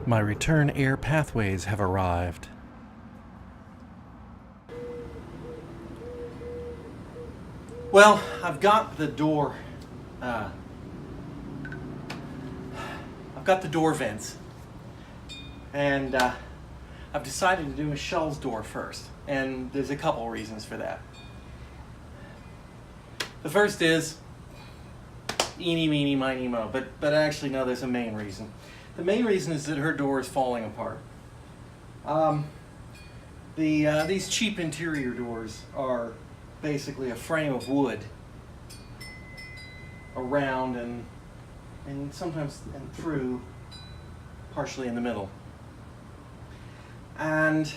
My return air pathways have arrived. Well, I've got the door, I've got the door vents, and I've decided to do Michelle's door first, and there's a couple reasons for that. The first is, eeny, meeny, miny, mo, but actually no, there's a main reason. The main reason is that her door is falling apart. These cheap interior doors are basically a frame of wood around and sometimes and through, partially in the middle. And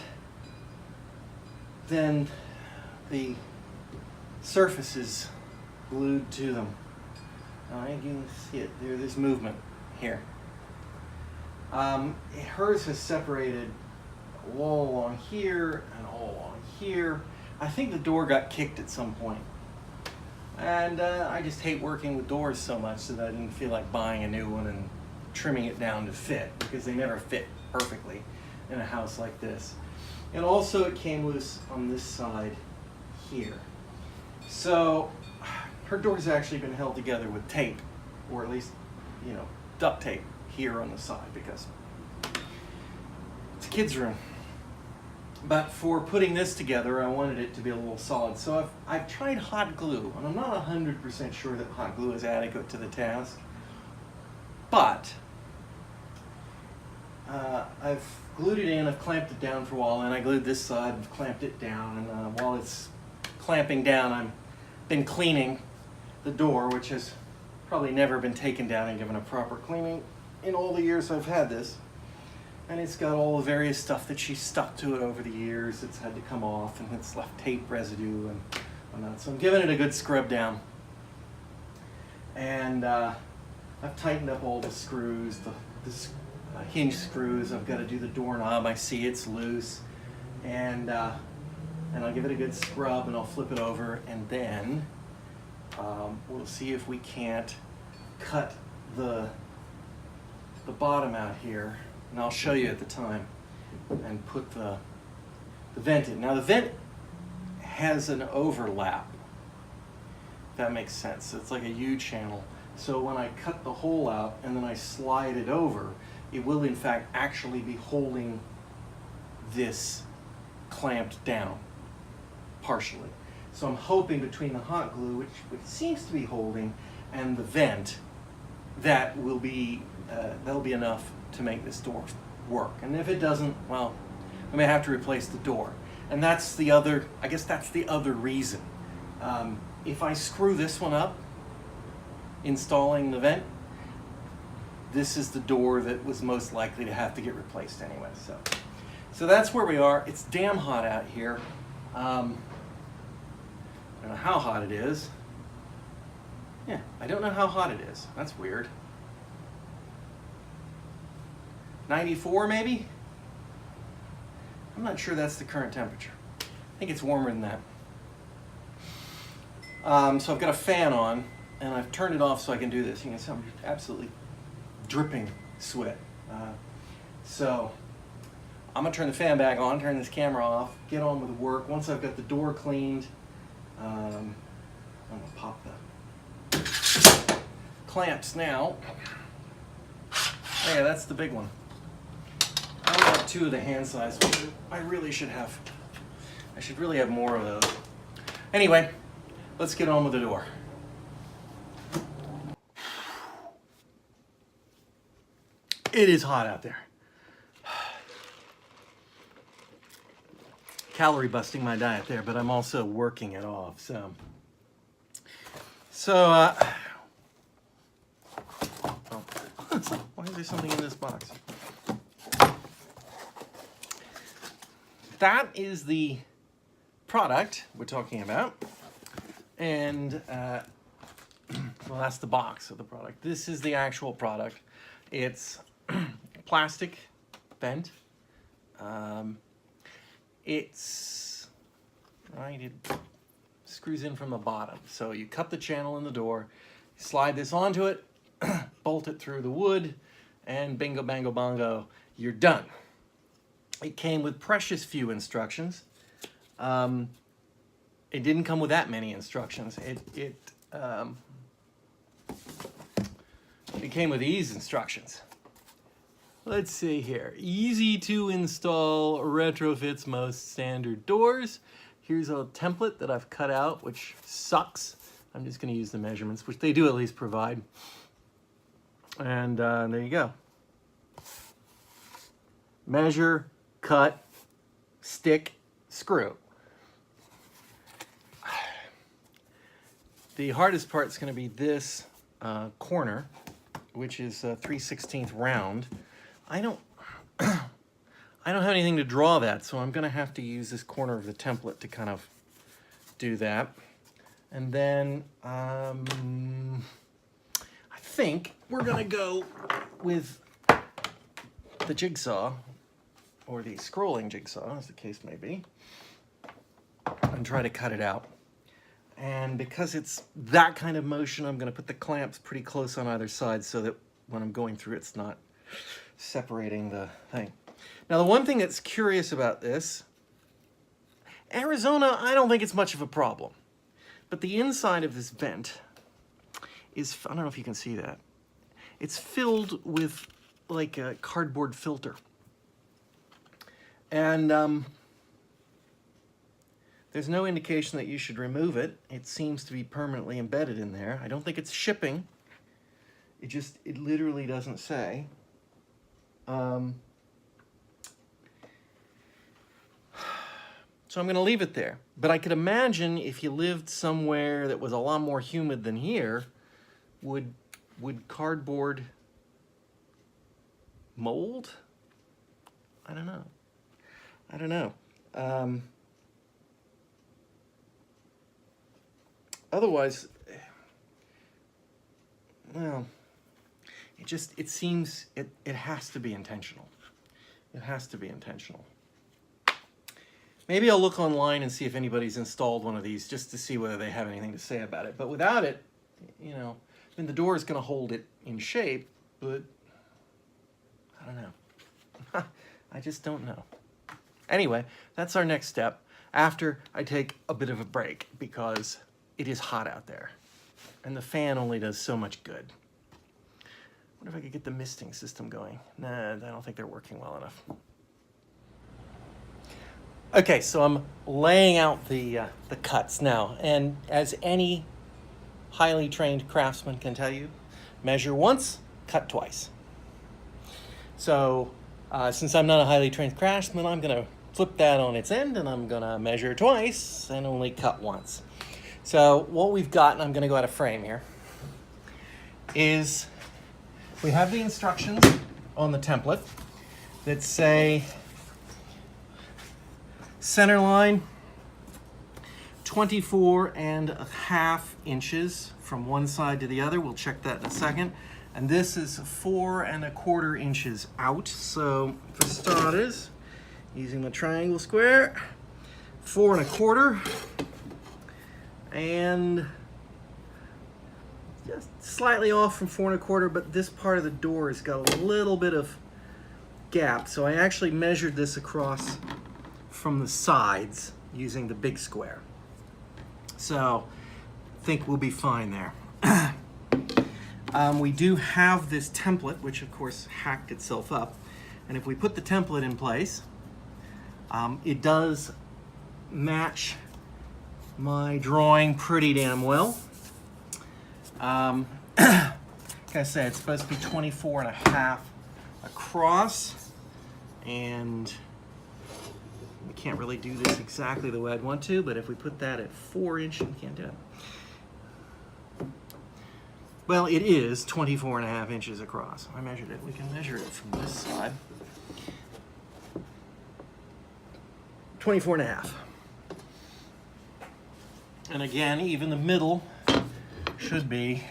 then the surface is glued to them. You can see it, there's movement here. Hers has separated all along here and all along here. I think the door got kicked at some point. And I just hate working with doors so much that I didn't feel like buying a new one and trimming it down to fit, because they never fit perfectly in a house like this. And also it came loose on this side here. So her door's actually been held together with tape, or at least, duct tape here on the side, because it's a kid's room. But for putting this together, I wanted it to be a little solid. So I've tried hot glue, and I'm not 100% sure that hot glue is adequate to the task. But I've glued it in, I've clamped it down for a while, and I glued this side, I've clamped it down, and while it's clamping down, I've been cleaning the door, which has probably never been taken down and given a proper cleaning in all the years I've had this. And it's got all the various stuff that she's stuck to it over the years. It's had to come off, and it's left tape residue and whatnot. So I'm giving it a good scrub down. And I've tightened up all the screws, the hinge screws. I've got to do the doorknob. I see it's loose. And I'll give it a good scrub, and I'll flip it over, and then we'll see if we can't cut the bottom out here, and I'll show you at the time, and put the vent in. Now the vent has an overlap, if that makes sense. So it's like a U-channel. So when I cut the hole out and then I slide it over, it will in fact actually be holding this clamped down, partially. So I'm hoping between the hot glue, which seems to be holding, and the vent, that will be that'll be enough to make this door work. And if it doesn't, well, I may have to replace the door. And that's the other, I guess that's the other reason. If I screw this one up, installing the vent, this is the door that was most likely to have to get replaced anyway. So that's where we are. It's damn hot out here. I don't know how hot it is. Yeah, I don't know how hot it is. That's weird. 94 maybe? I'm not sure that's the current temperature. I think it's warmer than that. So I've got a fan on, and I've turned it off so I can do this. You can see I'm absolutely dripping sweat. So I'm gonna turn the fan back on, turn this camera off, get on with the work. Once I've got the door cleaned, I'm gonna pop the clamps now. Yeah, that's the big one. I only have 2 of the hand size, which I really should have. I should really have more of those. Anyway, let's get on with the door. It is hot out there. Calorie busting my diet there, but I'm also working it off. So why is there something in this box? That is the product we're talking about, and well, that's the box of the product. This is the actual product. It's plastic vent. It's right. It screws in from the bottom. So you cut the channel in the door, slide this onto it, bolt it through the wood, and bingo, bango, bongo, you're done. It came with precious few instructions. It didn't come with that many instructions. It came with these instructions. Let's see here. Easy to install, retrofits most standard doors. Here's a template that I've cut out, which sucks. I'm just going to use the measurements, which they do at least provide. And there you go. Measure, cut, stick, screw. The hardest part is going to be this corner, which is 3/16 round. I don't have anything to draw that, so I'm going to have to use this corner of the template to kind of do that. And then I think we're going to go with the jigsaw, or the scrolling jigsaw, as the case may be, and try to cut it out. And because it's that kind of motion, I'm going to put the clamps pretty close on either side so that when I'm going through, it's not separating the thing. Now, the one thing that's curious about this, Arizona, I don't think it's much of a problem. But the inside of this vent is, I don't know if you can see that, it's filled with like a cardboard filter. And there's no indication that you should remove it. It seems to be permanently embedded in there. I don't think it's shipping. It literally doesn't say. So I'm going to leave it there. But I could imagine if you lived somewhere that was a lot more humid than here, would cardboard mold? I don't know. I don't know. Otherwise, well, it seems it has to be intentional. It has to be intentional. Maybe I'll look online and see if anybody's installed one of these just to see whether they have anything to say about it. But without it, you know, I mean, the door is going to hold it in shape, but I don't know. I just don't know. Anyway, that's our next step after I take a bit of a break because it is hot out there and the fan only does so much good. I wonder if I could get the misting system going. Nah, I don't think they're working well enough. Okay, so I'm laying out the cuts now, and as any highly trained craftsman can tell you, measure once, cut twice. So since I'm not a highly trained craftsman, I'm going to flip that on its end, and I'm going to measure twice and only cut once. So what we've got, and I'm going to go out of frame here, is we have the instructions on the template that say center line 24.5 inches from one side to the other. We'll check that in a second. And this is 4.25 inches out. So for starters, using the triangle square, 4.25, and just slightly off from 4.25, but this part of the door has got a little bit of gap. So I actually measured this across from the sides using the big square. So I think we'll be fine there. We do have this template, which of course hacked itself up. And if we put the template in place, it does match my drawing pretty damn well. Like I said, it's supposed to be 24.5 across, and we can't really do this exactly the way I'd want to, but if we put that at 4 inches, we can't do it. Well, it is 24.5 inches across. I measured it. We can measure it from this side. 24.5. And again, even the middle should be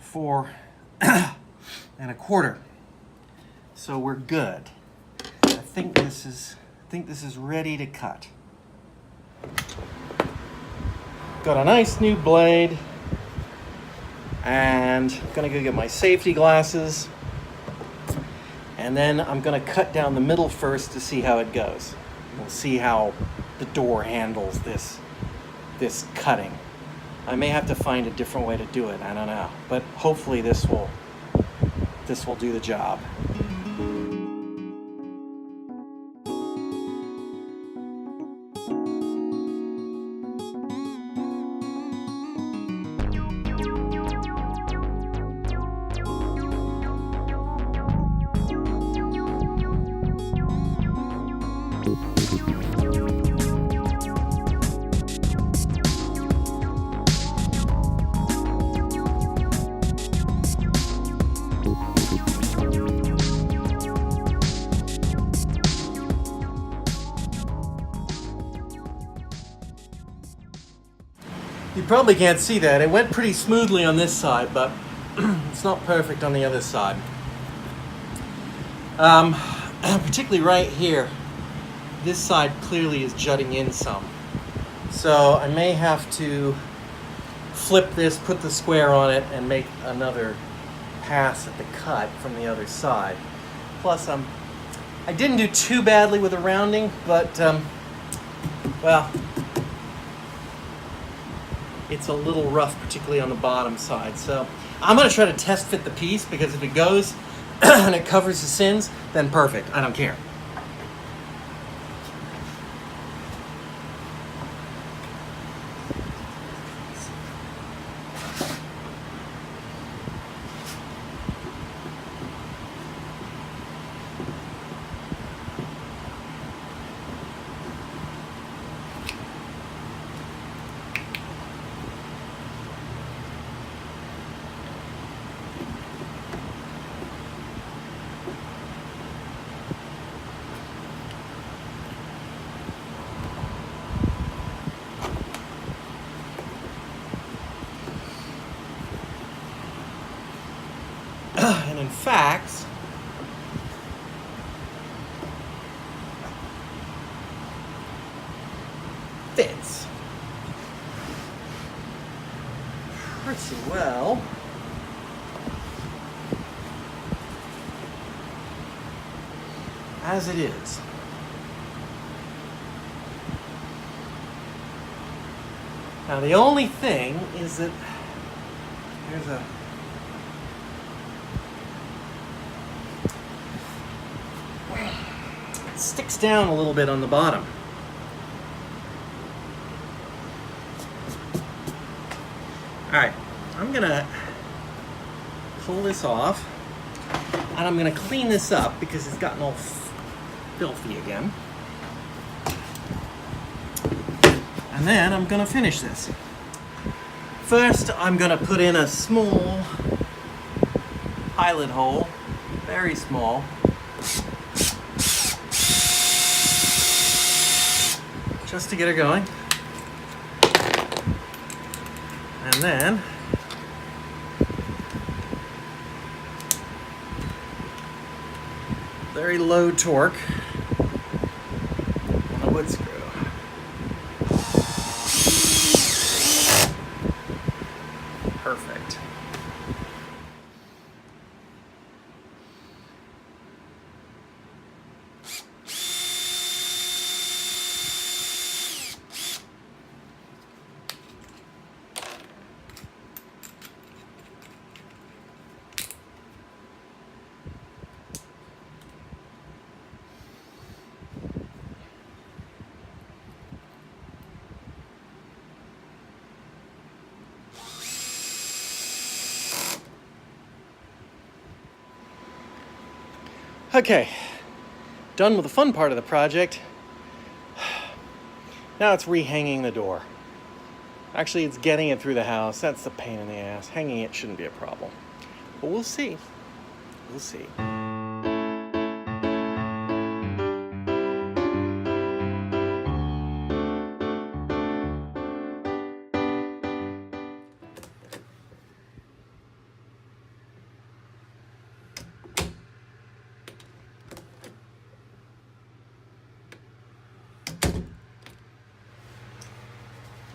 4.25. So we're good. I think this is ready to cut. Got a nice new blade, and I'm gonna go get my safety glasses And then I'm going to cut down the middle first to see how it goes. We'll see how the door handles this cutting. I may have to find a different way to do it, I don't know. But hopefully this will do the job. You probably can't see that. It went pretty smoothly on this side, but it's not perfect on the other side. Particularly right here. This side clearly is jutting in some. So I may have to flip this, put the square on it, and make another pass at the cut from the other side. Plus, I didn't do too badly with the rounding, but, well, it's a little rough, particularly on the bottom side. So I'm going to try to test fit the piece, because if it goes and it covers the sins, then perfect. I don't care. And in fact, fits pretty well. As it is. Now the only thing is that there's a sticks down a little bit on the bottom. Alright, I'm gonna pull this off, and I'm gonna clean this up because it's gotten all filthy again. And then I'm gonna finish this. First, I'm gonna put in a small pilot hole, very small. Just to get her going. And then very low torque on the wood screw. Perfect. Okay, done with the fun part of the project. Now it's rehanging the door. Actually, it's getting it through the house. That's the pain in the ass. Hanging it shouldn't be a problem. But we'll see. We'll see.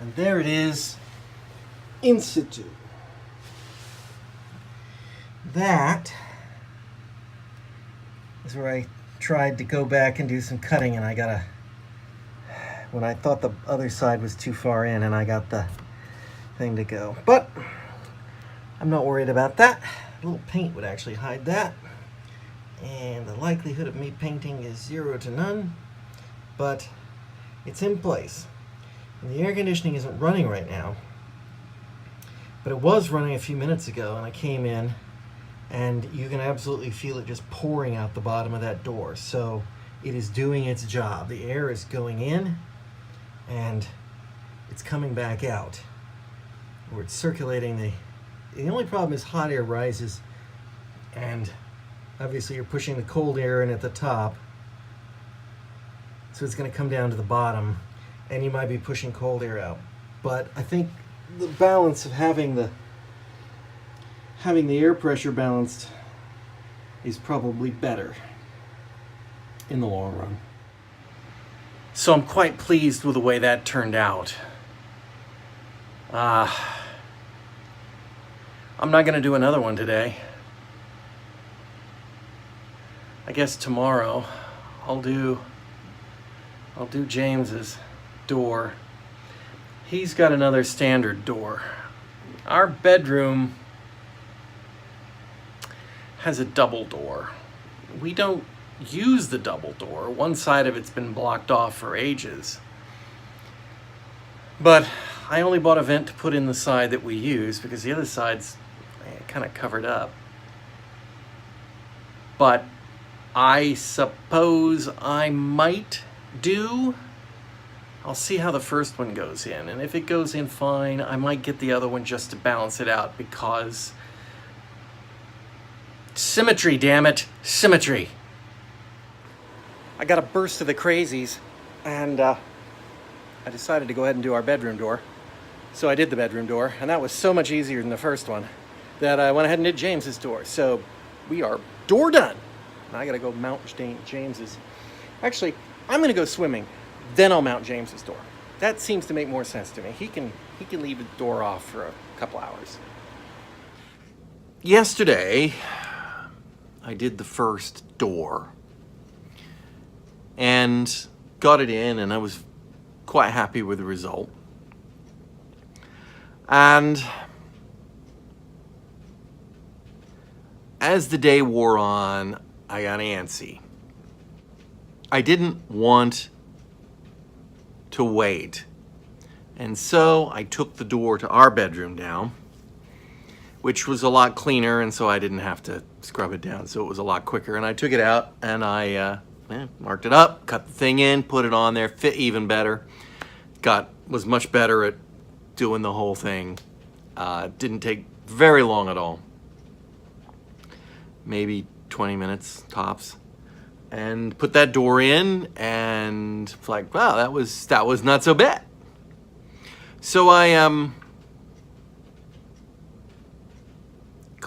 And there it is, in situ. That is where I tried to go back and do some cutting, and when I thought the other side was too far in, and I got the thing to go. But I'm not worried about that. A little paint would actually hide that. And the likelihood of me painting is 0 to none, but it's in place. And the air conditioning isn't running right now, but it was running a few minutes ago, and I came in and you can absolutely feel it just pouring out the bottom of that door. So it is doing its job. The air is going in and it's coming back out, or it's circulating. The only problem is hot air rises, and obviously you're pushing the cold air in at the top, so it's going to come down to the bottom, and you might be pushing cold air out. But I think the balance of having the air pressure balanced is probably better in the long run. So I'm quite pleased with the way that turned out. I'm not going to do another one today. I guess tomorrow I'll do James's door. He's got another standard door. Our bedroom has a double door. We don't use the double door. One side of it's been blocked off for ages. But I only bought a vent to put in the side that we use because the other side's kind of covered up. But I suppose I might I'll see how the first one goes in, and if it goes in fine, I might get the other one just to balance it out, because symmetry, damn it, symmetry. I got a burst of the crazies, and I decided to go ahead and do our bedroom door. So I did the bedroom door, and that was so much easier than the first one that I went ahead and did James's door. So we are door done. Now I gotta go mount James's. Actually, I'm gonna go swimming, then I'll mount James's door. That seems to make more sense to me. He can leave the door off for a couple hours. Yesterday, I did the first door and got it in, and I was quite happy with the result. And as the day wore on, I got antsy. I didn't want to wait. And so I took the door to our bedroom down, which was a lot cleaner, and so I didn't have to scrub it down, so it was a lot quicker. And I took it out, and I marked it up, cut the thing in, put it on there, fit even better. Was much better at doing the whole thing. Didn't take very long at all. Maybe 20 minutes tops. And put that door in, and it's like, wow, that was not so bad. So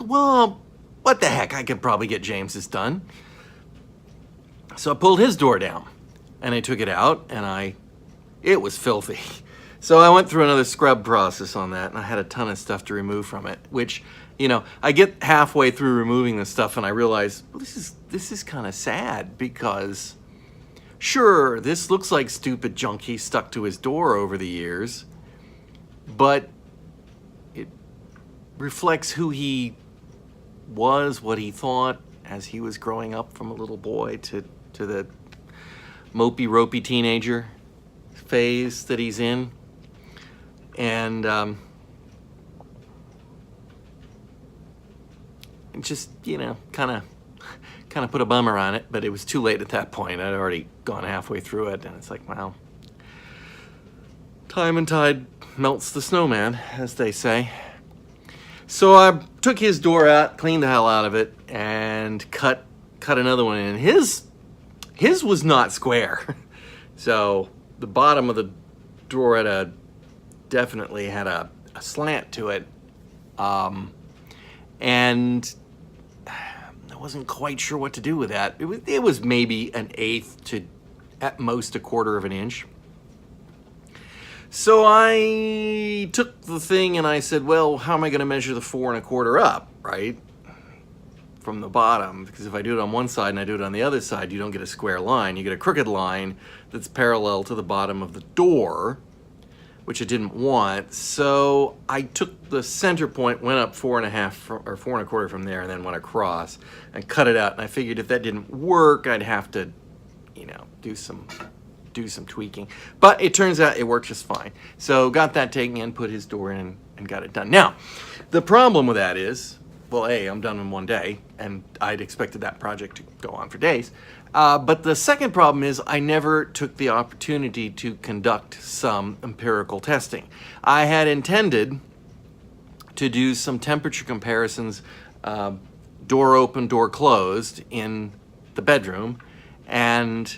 well, what the heck, I could probably get James's done. So I pulled his door down, and I took it out, and it was filthy. So I went through another scrub process on that, and I had a ton of stuff to remove from it, which, I get halfway through removing this stuff, and I realize, well, this is kind of sad, because sure, this looks like stupid junk he stuck to his door over the years, but it reflects who he was, what he thought as he was growing up from a little boy to the mopey, ropey teenager phase that he's in. And just, kind of put a bummer on it, but it was too late at that point. I'd already gone halfway through it, and it's like, well, time and tide melts the snowman, as they say. So I took his door out, cleaned the hell out of it, and cut another one in. His was not square. So the bottom of the door definitely had a slant to it. And I wasn't quite sure what to do with that. It was maybe 1/8 to at most 1/4 of an inch. So I took the thing and I said, well, how am I going to measure the 4 1/4 up, right? from the bottom, because if I do it on one side and I do it on the other side, you don't get a square line. You get a crooked line that's parallel to the bottom of the door, which I didn't want. So I took the center point, went up 4.5 or 4 1/4 from there, and then went across and cut it out. And I figured if that didn't work, I'd have to, you know, do some tweaking. But it turns out it worked just fine. So got that taken in, put his door in, and got it done. Now, the problem with that is, well, A, I'm done in one day, and I'd expected that project to go on for days. But the second problem is I never took the opportunity to conduct some empirical testing. I had intended to do some temperature comparisons, door open, door closed, in the bedroom, and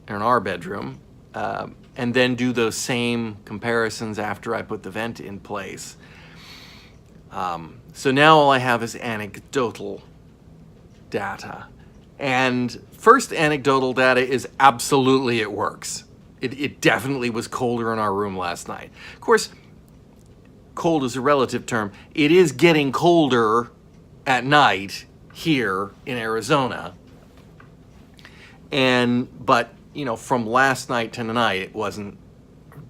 in our bedroom, and then do those same comparisons after I put the vent in place. So now all I have is anecdotal data. And first anecdotal data is absolutely it works. It definitely was colder in our room last night. Of course, cold is a relative term. It is getting colder at night here in Arizona. But you know, from last night to tonight, it wasn't,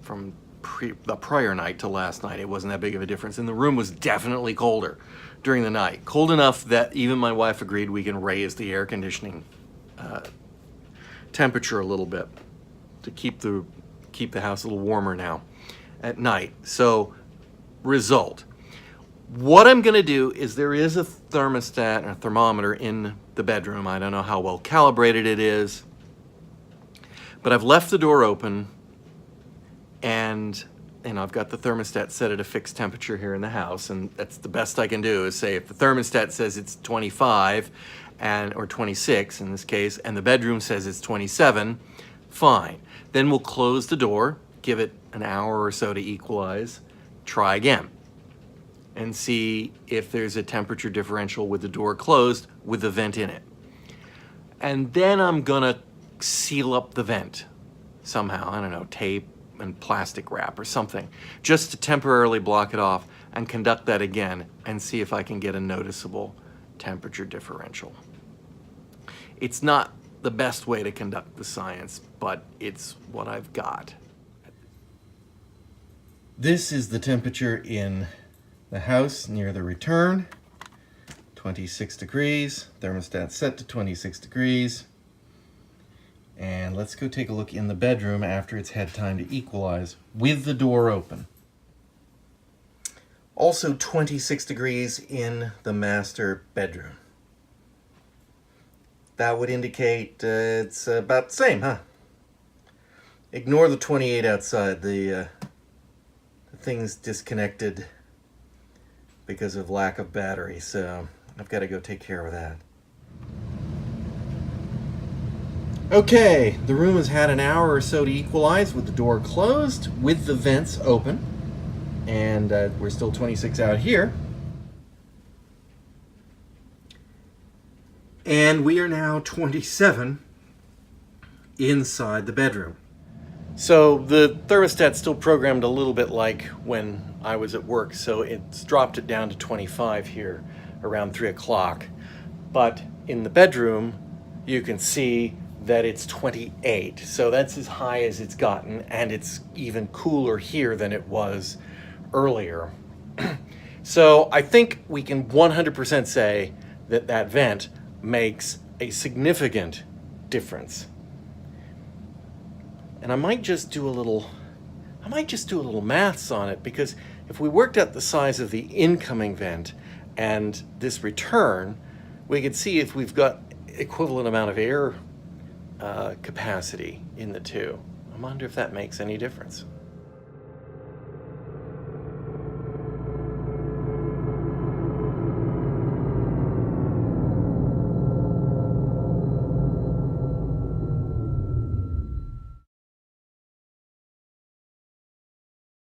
from the prior night to last night, it wasn't that big of a difference. And the room was definitely colder during the night. Cold enough that even my wife agreed we can raise the air conditioning temperature a little bit to keep the house a little warmer now at night. So, result. What I'm gonna do is, there is a thermostat or a thermometer in the bedroom. I don't know how well calibrated it is, but I've left the door open, and I've got the thermostat set at a fixed temperature here in the house, and that's the best I can do, is say if the thermostat says it's 25 or 26 in this case, and the bedroom says it's 27, fine. Then we'll close the door, give it an hour or so to equalize, try again, and see if there's a temperature differential with the door closed with the vent in it. And then I'm gonna seal up the vent somehow, I don't know, tape and plastic wrap or something, just to temporarily block it off, and conduct that again and see if I can get a noticeable temperature differential. It's not the best way to conduct the science, but it's what I've got. This is the temperature in the house near the return. 26 degrees, thermostat set to 26 degrees. And let's go take a look in the bedroom after it's had time to equalize with the door open. Also 26 degrees in the master bedroom. That would indicate it's about the same, huh? Ignore the 28 outside. The thing's disconnected because of lack of battery, so I've got to go take care of that. Okay, the room has had an hour or so to equalize with the door closed, with the vents open, and we're still 26 out here. And we are now 27 inside the bedroom. So the thermostat's still programmed a little bit like when I was at work, so it's dropped it down to 25 here around 3 o'clock. But in the bedroom, you can see that it's 28, so that's as high as it's gotten, and it's even cooler here than it was earlier. So I think we can 100% say that that vent makes a significant difference. And I might just do a little maths on it, because if we worked out the size of the incoming vent and this return, we could see if we've got equivalent amount of air capacity in the two. I wonder if that makes any difference.